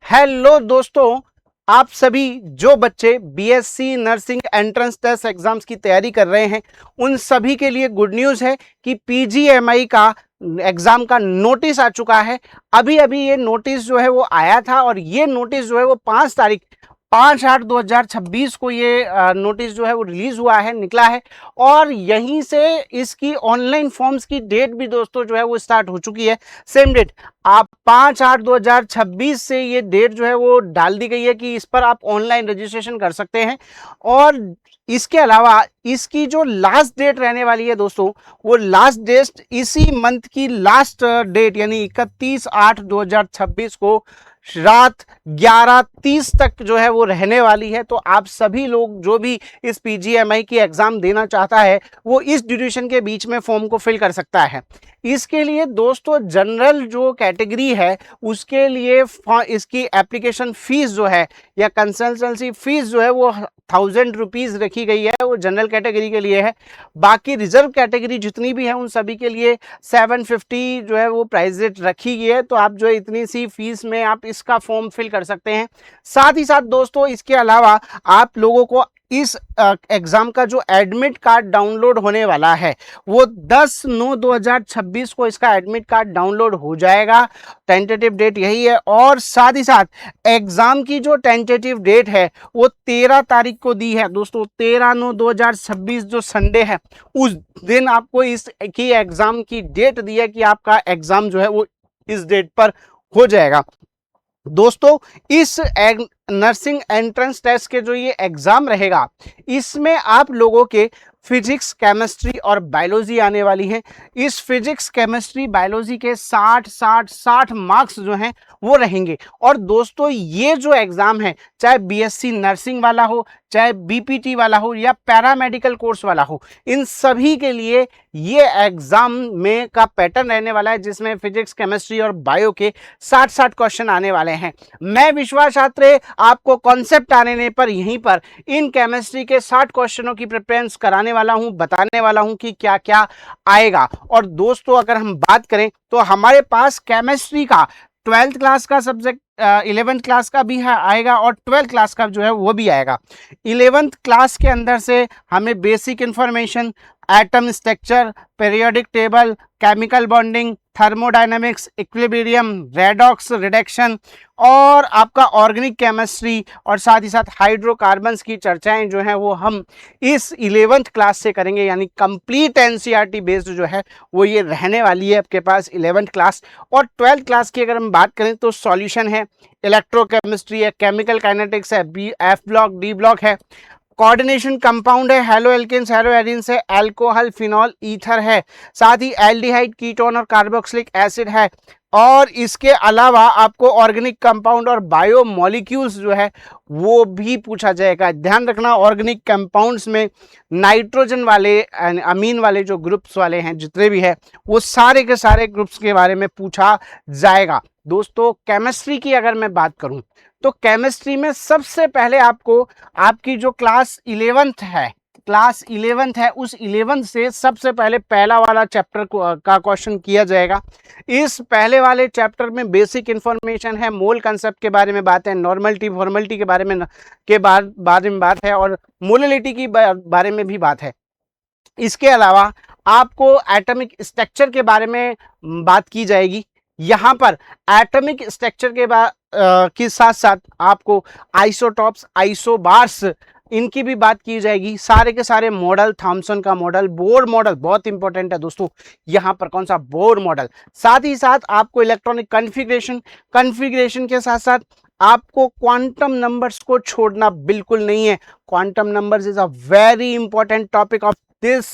Hello दोस्तों, आप सभी जो बच्चे BSc nursing entrance test exams की तैयारी कर रहे हैं उन सभी के लिए गुड न्यूज़ है कि पीजीएमआई का एग्जाम का नोटिस आ चुका है। अभी अभी ये नोटिस जो है वो आया था और ये नोटिस जो है वो 5/8/2026 को ये नोटिस जो है वो रिलीज हुआ है, निकला है। और यहीं से इसकी ऑनलाइन फॉर्म्स की डेट भी दोस्तों जो है वो स्टार्ट हो चुकी है। सेम डेट आप 5/8/2026 से ये डेट जो है वो डाल दी गई है कि इस पर आप ऑनलाइन रजिस्ट्रेशन कर सकते हैं। और इसके अलावा इसकी जो लास्ट डेट रहने वाली है दोस्तों, वो लास्ट डेट इसी मंथ की लास्ट डेट यानी 31/8/2026 को रात 11:30 तक जो है वो रहने वाली है। तो आप सभी लोग जो भी इस पीजीएमआई की एग्जाम देना चाहता है वो इस ड्यूरेशन के बीच में फॉर्म को फिल कर सकता है। इसके लिए दोस्तों जनरल जो कैटेगरी है उसके लिए इसकी एप्लीकेशन फीस जो है या कंसल्टेंसी फीस जो है वो 1000 रुपीज़ रखी गई है, वो जनरल कैटेगरी के लिए है। बाकी रिजर्व कैटेगरी जितनी भी है उन सभी के लिए 750 जो है वो प्राइस रेट रखी गई है। तो आप जो है इतनी सी फीस में आप इसका फॉर्म फिल कर सकते हैं। साथ ही साथ दोस्तों इसके अलावा आप लोगों को इस एग्जाम का जो एडमिट कार्ड डाउनलोड होने वाला है वो 10/9/2026 को इसका एडमिट कार्ड डाउनलोड हो जाएगा। टेंटेटिव डेट यही है। और साथ ही साथ एग्जाम की जो टेंटेटिव डेट है वो 13 तारीख को दी है दोस्तों। 13/9/2026 जो संडे है उस दिन आपको इस की एग्जाम की डेट दी है कि आपका एग्जाम जो है वो इस डेट पर हो जाएगा। दोस्तों इस नर्सिंग एंट्रेंस टेस्ट के जो ये एग्जाम रहेगा इसमें आप लोगों के फिजिक्स, केमिस्ट्री और बायोलॉजी आने वाली है। इस फिजिक्स, केमिस्ट्री, बायोलॉजी के 60 मार्क्स जो हैं वो रहेंगे। और दोस्तों ये जो एग्जाम है चाहे बीएससी नर्सिंग वाला हो, चाहे बीपीटी वाला हो या पैरामेडिकल कोर्स वाला हो, इन सभी के लिए ये एग्जाम में का पैटर्न रहने वाला है जिसमें फिजिक्स, केमिस्ट्री और बायो के 60 क्वेश्चन आने वाले हैं। मैं विश्वास छात्र आपको कॉन्सेप्ट आने पर यहीं पर इन केमिस्ट्री के 60 क्वेश्चनों की प्रिपरेशन कराने वाला हूं, बताने वाला हूं कि क्या क्या आएगा। और दोस्तों अगर हम बात करें तो हमारे पास केमिस्ट्री का 12th क्लास का सब्जेक्ट 11th क्लास का भी है आएगा और 12th क्लास का जो है वो भी आएगा। 11th क्लास के अंदर से हमें basic information, atom structure, periodic table, chemical bonding, thermodynamics, equilibrium, redox, reduction और आपका ऑर्गेनिक केमिस्ट्री और साथ ही साथ हाइड्रोकार्बन्स की चर्चाएं जो हैं वो हम इस 11th क्लास से करेंगे। यानी कंप्लीट एनसीईआरटी बेस्ड जो है वो ये रहने वाली है आपके पास 11th क्लास। और 12th क्लास की अगर हम बात करें तो सॉल्यूशन है, इलेक्ट्रोकेमिस्ट्री है, केमिकल काइनेटिक्स है, एफ ब्लॉक, डी ब्लॉक है, कोऑर्डिनेशन कंपाउंड है, हेलो एल्केन्स, हेलो एरिन्स है, अल्कोहल, फिनॉल, ईथर है, साथ ही एल्डिहाइड, कीटोन और कार्बोक्सिलिक एसिड है। और इसके अलावा आपको ऑर्गेनिक कंपाउंड और बायो मॉलिक्यूल्स जो है वो भी पूछा जाएगा। ध्यान रखना ऑर्गेनिक कंपाउंड्स में नाइट्रोजन वाले, अमीन वाले जो ग्रुप्स वाले हैं जितने भी है वो सारे के सारे ग्रुप्स के बारे में पूछा जाएगा। दोस्तों केमिस्ट्री की अगर मैं बात करूं तो केमिस्ट्री में सबसे पहले आपको आपकी जो क्लास 11th है उस 11th से सबसे पहले पहला वाला चैप्टर का क्वेश्चन किया जाएगा। इस पहले वाले चैप्टर में बेसिक इंफॉर्मेशन है, मोल कंसेप्ट के बारे में बात है, नॉर्मलिटी फॉर्मलिटी के बारे में बात है और मोलिलिटी की बारे में भी बात है। इसके अलावा आपको एटॉमिक स्ट्रक्चर के बारे में बात की जाएगी। यहाँ पर एटॉमिक स्ट्रक्चर के साथ साथ आपको आइसोटॉप्स, आइसोबार्स इनकी भी बात की जाएगी। सारे के सारे मॉडल, थॉमसन का मॉडल, बोर मॉडल बहुत इंपॉर्टेंट है दोस्तों यहाँ पर, कौन सा, बोर मॉडल। साथ ही साथ आपको इलेक्ट्रॉनिक कन्फिग्रेशन के साथ साथ आपको क्वांटम नंबर्स को छोड़ना बिल्कुल नहीं है। Quantum numbers is a very important topic of this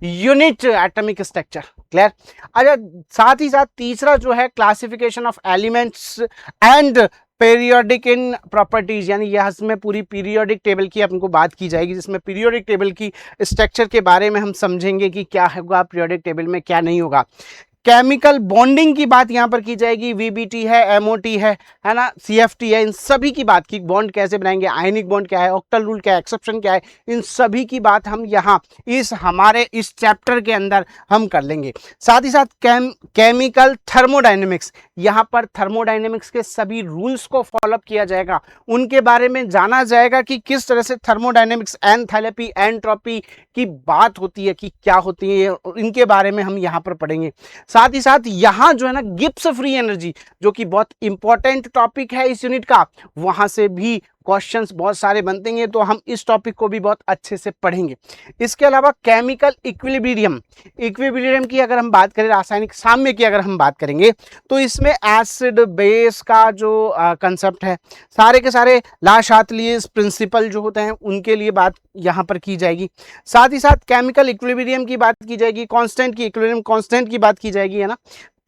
unit atomic structure. Clear. अच्छा, साथ ही साथ तीसरा जो है classification of elements and periodic in properties, यानी यह इसमें पूरी पीरियोडिक टेबल की आपको बात की जाएगी जिसमें पीरियोडिक टेबल की स्ट्रक्चर के बारे में हम समझेंगे कि क्या होगा पीरियोडिक टेबल में, क्या नहीं होगा। केमिकल बॉन्डिंग की बात यहाँ पर की जाएगी, वीबीटी है, एमओटी है ना, सीएफटी है, इन सभी की बात की बॉन्ड कैसे बनाएंगे, आयनिक बॉन्ड क्या है, ऑक्टल रूल क्या है, एक्सेप्शन क्या है, इन सभी की बात हम यहाँ हमारे इस चैप्टर के अंदर हम कर लेंगे। साथ ही साथ केमिकल थर्मोडायनेमिक्स, यहाँ पर थर्मोडायनेमिक्स के सभी रूल्स को फॉलो किया जाएगा, उनके बारे में जाना जाएगा कि किस तरह से थर्मोडायनेमिक्स, एंथैल्पी, एंट्रोपी की बात होती है कि क्या होती है, इनके बारे में हम यहाँ पर पढ़ेंगे। साथ ही साथ यहाँ जो है ना गिब्स फ्री एनर्जी, जो कि बहुत इंपॉर्टेंट टॉपिक है इस यूनिट का, वहां से भी क्वेश्चंस बहुत सारे बनते हैं, तो हम इस टॉपिक को भी बहुत अच्छे से पढ़ेंगे। इसके अलावा केमिकल इक्विलिब्रियम, इक्विलिब्रियम की अगर हम बात करें, रासायनिक साम्य की अगर हम बात करेंगे, तो इसमें एसिड बेस का जो कंसेप्ट है, सारे के सारे ला शातलियस प्रिंसिपल जो होते हैं उनके लिए बात यहाँ पर की जाएगी। साथ ही साथ केमिकल इक्विलिब्रियम की बात की जाएगी, कांस्टेंट की, इक्विलिब्रियम कांस्टेंट की बात की जाएगी, है ना।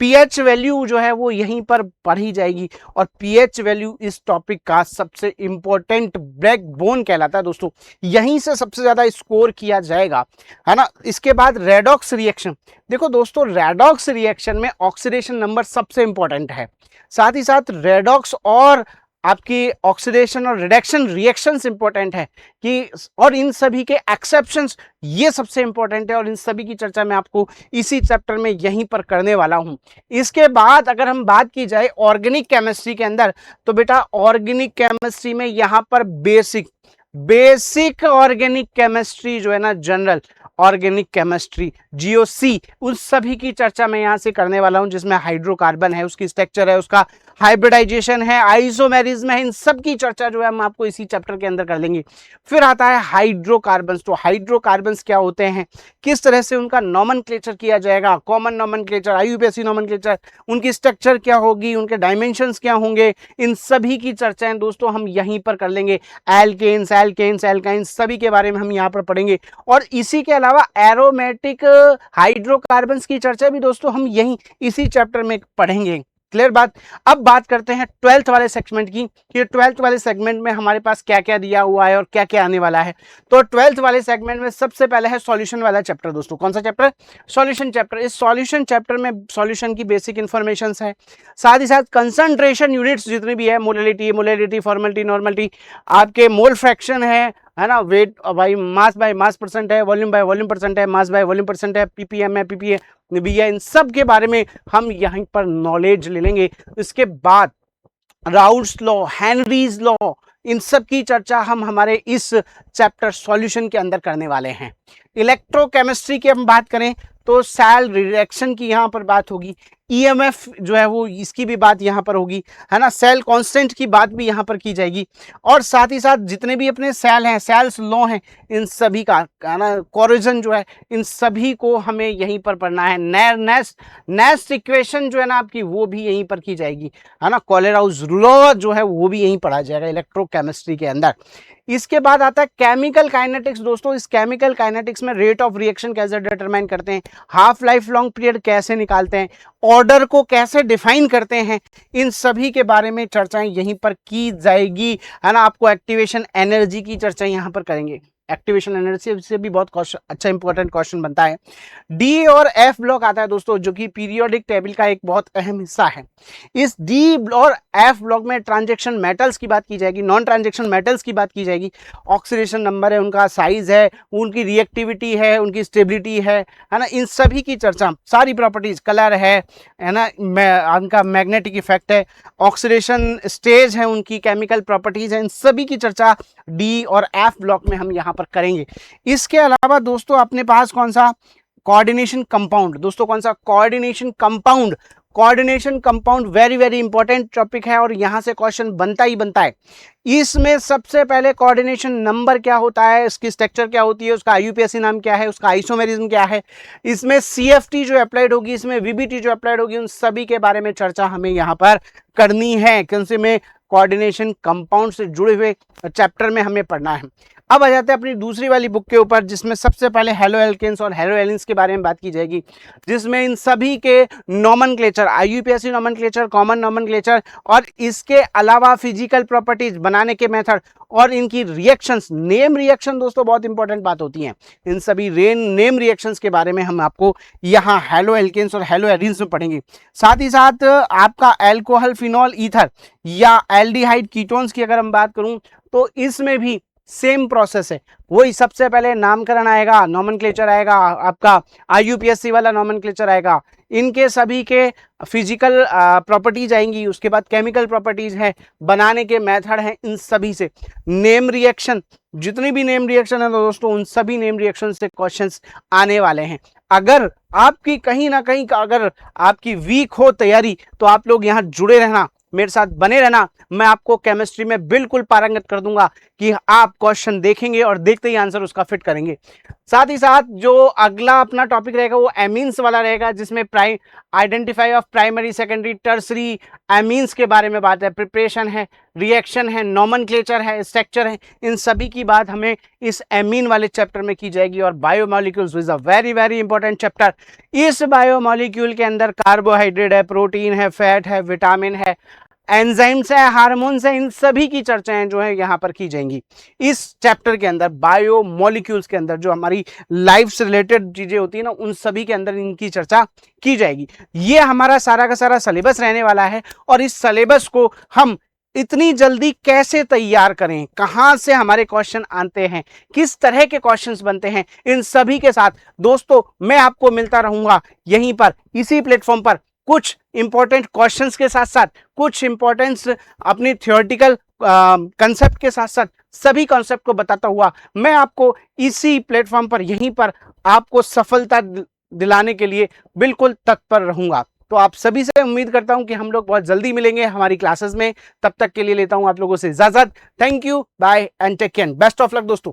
पीएच वैल्यू जो है वो यहीं पर पढ़ी जाएगी, और पीएच वैल्यू इस टॉपिक का सबसे इंपॉर्टेंट बैकबोन कहलाता है दोस्तों, यहीं से सबसे ज्यादा स्कोर किया जाएगा, है ना। इसके बाद रेडॉक्स रिएक्शन, देखो दोस्तों रेडॉक्स रिएक्शन में ऑक्सीडेशन नंबर सबसे इंपॉर्टेंट है, साथ ही साथ रेडॉक्स और आपकी ऑक्सीडेशन और रिडक्शन रिएक्शंस इंपॉर्टेंट है कि, और इन सभी के एक्सेप्शंस ये सबसे इंपॉर्टेंट है, और इन सभी की चर्चा मैं आपको इसी चैप्टर में यहीं पर करने वाला हूं। इसके बाद अगर हम बात की जाए ऑर्गेनिक केमिस्ट्री के अंदर, तो बेटा ऑर्गेनिक केमिस्ट्री में यहां पर बेसिक ऑर्गेनिक केमिस्ट्री जो है ना, जनरल ऑर्गेनिक केमिस्ट्री, जीओसी, उन सभी की चर्चा मैं यहां से करने वाला हूं, जिसमें हाइड्रोकार्बन है, उसकी स्ट्रक्चर है, उसका हाइब्रिडाइजेशन है, आइसोमेरिज्म है, इन सब की चर्चा जो है हम आपको इसी चैप्टर के अंदर कर लेंगे। फिर आता है हाइड्रोकार्बन्स, तो हाइड्रोकार्बन्स क्या होते हैं, किस तरह से उनका नॉमेनक्लेचर किया जाएगा, कॉमन नॉमेनक्लेचर, आईयूपीएसी नॉमेनक्लेचर, उनकी स्ट्रक्चर क्या होगी, उनके डायमेंशंस क्या होंगे, इन सभी की चर्चाएं दोस्तों हम यहीं पर कर लेंगे। एल्केन्स, एल्केन्स, एल्काइंस, सभी के बारे में हम यहाँ पर पढ़ेंगे, और इसी के अलावा एरोमेटिक हाइड्रोकार्बन्स की चर्चा भी दोस्तों हम यहीं इसी चैप्टर में पढ़ेंगे। क्लियर बात। अब बात करते हैं 12th वाले सेगमेंट की, कि 12th वाले सेगमेंट में हमारे पास क्या क्या दिया हुआ है और क्या क्या आने वाला है। तो 12th वाले सेगमेंट में सबसे पहले है सॉल्यूशन वाला चैप्टर दोस्तों। कौन सा चैप्टर? Solution chapter. इस सॉल्यूशन चैप्टर में सॉल्यूशन की बेसिक इंफॉर्मेशन है, साथ ही साथ कंसंट्रेशन यूनिट्स जितनी भी है, मोलैलिटी, फॉर्मेलिटी, नॉर्मलिटी, आपके मोल फ्रैक्शन है ना, वेट बाई मास परसेंट है, वॉल्यूम बाय वॉल्यूम परसेंट है, मास बाय वॉल्यूम परसेंट है, पीपीएम है, पीपीए भी है, इन सब के बारे में हम यहीं पर नॉलेज ले लेंगे। इसके बाद राउल्ट्स लॉ, हेनरीज लॉ, इन सब की चर्चा हम हमारे इस चैप्टर सॉल्यूशन के अंदर करने वाले हैं। इलेक्ट्रोकेमिस्ट्री की हम बात करें तो सेल रिएक्शन की यहाँ पर बात होगी, ईएमएफ जो है वो इसकी भी बात यहाँ पर होगी, है ना, सेल कांस्टेंट की बात भी यहाँ पर की जाएगी, और साथ ही साथ जितने भी अपने सेल हैं, सेल्स लॉ हैं, इन सभी का, है ना, कोरोजन जो है, इन सभी को हमें यहीं पर पढ़ना है। नेस्ट इक्वेशन जो है ना आपकी, वो भी यहीं पर की जाएगी, है ना, कोलेराउस लॉ जो है वो भी यहीं पढ़ा जाएगा इलेक्ट्रोकेमिस्ट्री के अंदर। इसके बाद आता है केमिकल काइनेटिक्स दोस्तों। इस केमिकल काइनेटिक्स में रेट ऑफ रिएक्शन कैसे डिटरमाइन करते हैं, हाफ लाइफ लॉन्ग पीरियड कैसे निकालते हैं, ऑर्डर को कैसे डिफाइन करते हैं, इन सभी के बारे में चर्चाएं यहीं पर की जाएगी, है ना। आपको एक्टिवेशन एनर्जी की चर्चा यहां पर करेंगे, एक्टिवेशन एनर्जी से भी बहुत अच्छा इंपॉर्टेंट क्वेश्चन बनता है। डी और एफ ब्लॉक आता है दोस्तों, जो कि पीरियोडिक टेबल का एक बहुत अहम हिस्सा है। इस डी और एफ ब्लॉक में ट्रांजैक्शन मेटल्स की बात की जाएगी, नॉन ट्रांजैक्शन मेटल्स की बात की जाएगी, ऑक्सीडेशन नंबर है, उनका साइज है, उनकी रिएक्टिविटी है, उनकी स्टेबिलिटी है ना, इन सभी की चर्चा, सारी प्रॉपर्टीज, कलर है ना, उनका मैग्नेटिक इफेक्ट है, ऑक्सीडेशन स्टेज है, उनकी केमिकल प्रॉपर्टीज है, इन सभी की चर्चा डी और एफ ब्लॉक में हम यहाँ पर करेंगे। इसके अलावा दोस्तों अपने पास कौन सा, कोऑर्डिनेशन कंपाउंड दोस्तों, कौन सा, coordination compound. Coordination compound very very important topic है, और यहां से क्वेश्चन बनता ही बनता है। इसमें सबसे पहले कोऑर्डिनेशन नंबर क्या होता है, इसकी स्ट्रक्चर क्या होती है, उसका आईयूपीएसी नाम क्या है, उसका आइसोमेरिज्म क्या है, इसमें सीएफटी जो अप्लाइड होगी, इसमें वीबीटी जो अप्लाइड होगी, उन सभी के बारे में चर्चा हमें यहाँ पर करनी है, क्योंकि में कोऑर्डिनेशन कंपाउंड से जुड़े हुए चैप्टर में हमें पढ़ना है। अब आ जाते हैं अपनी दूसरी वाली बुक के ऊपर, जिसमें सबसे पहले हेलो एल्केन्स और हेलो एलिन्स के बारे में बात की जाएगी, जिसमें इन सभी के nomenclature, IUPAC nomenclature, common nomenclature और इसके अलावा फिजिकल प्रॉपर्टीज बनाने के मेथड और इनकी रिएक्शंस, नेम रिएक्शन दोस्तों बहुत इंपॉर्टेंट बात होती है। इन सभी नेम रिएक्शंस के बारे में हम आपको यहाँ हेलो एल्केन्स और हेलो एलिन्स में पढ़ेंगे। साथ ही साथ आपका अल्कोहल, फिनॉल, ईथर या एल्डिहाइड कीटोन्स की अगर हम बात करूं तो इसमें भी सेम प्रोसेस है। वही सबसे पहले नामकरण आएगा, नोमेनक्लेचर आएगा, आपका IUPAC वाला नोमेनक्लेचर आएगा, इनके सभी के फिजिकल प्रॉपर्टीज आएंगी, उसके बाद केमिकल प्रॉपर्टीज है, बनाने के मेथड हैं, इन सभी से नेम रिएक्शन, जितनी भी नेम रिएक्शन है दोस्तों उन सभी नेम रिएक्शन से क्वेश्चंस आने वाले हैं। अगर आपकी कहीं ना कहीं अगर आपकी वीक हो तैयारी तो आप लोग यहाँ जुड़े रहना, मेरे साथ बने रहना, मैं आपको केमिस्ट्री में बिल्कुल पारंगत कर दूंगा कि आप क्वेश्चन देखेंगे और देखते ही आंसर उसका फिट करेंगे। साथ ही साथ जो अगला अपना टॉपिक रहेगा वो एमीन्स वाला रहेगा, जिसमें identify of primary, secondary, tertiary amines के बारे में बात है, प्रिपरेशन है, रिएक्शन है, नोमेनक्लेचर है, स्ट्रक्चर है, इन सभी की बात हमें इस एमीन वाले चैप्टर में की जाएगी। और biomolecules is a very very important chapter. इस बायोमोलिक्यूल के अंदर कार्बोहाइड्रेट है, प्रोटीन है, फैट है, विटामिन है, एंजाइम्स है, हार्मोन्स है, इन सभी की चर्चाएं जो है यहाँ पर की जाएंगी इस चैप्टर के अंदर। बायोमोलिक्यूल्स के अंदर जो हमारी लाइफ से रिलेटेड चीजें होती है ना, उन सभी के अंदर इनकी चर्चा की जाएगी। ये हमारा सारा का सारा सिलेबस रहने वाला है और इस सिलेबस को हम इतनी जल्दी कैसे तैयार करें, कहां से हमारे क्वेश्चन आते हैं, किस तरह के क्वेश्चंस बनते हैं, इन सभी के साथ दोस्तों मैं आपको मिलता रहूंगा यहीं पर, इसी प्लेटफॉर्म पर, कुछ इंपॉर्टेंट क्वेश्चंस के साथ साथ कुछ इंपॉर्टेंस अपनी थियोरेटिकल कंसेप्ट के साथ साथ सभी कॉन्सेप्ट को बताता हुआ मैं आपको इसी प्लेटफॉर्म पर यहीं पर आपको सफलता दिलाने के लिए बिल्कुल तत्पर रहूंगा। तो आप सभी से उम्मीद करता हूं कि हम लोग बहुत जल्दी मिलेंगे हमारी क्लासेस में। तब तक के लिए लेता हूं आप लोगों से इजाजत। Thank you, bye and take care, best of luck दोस्तों।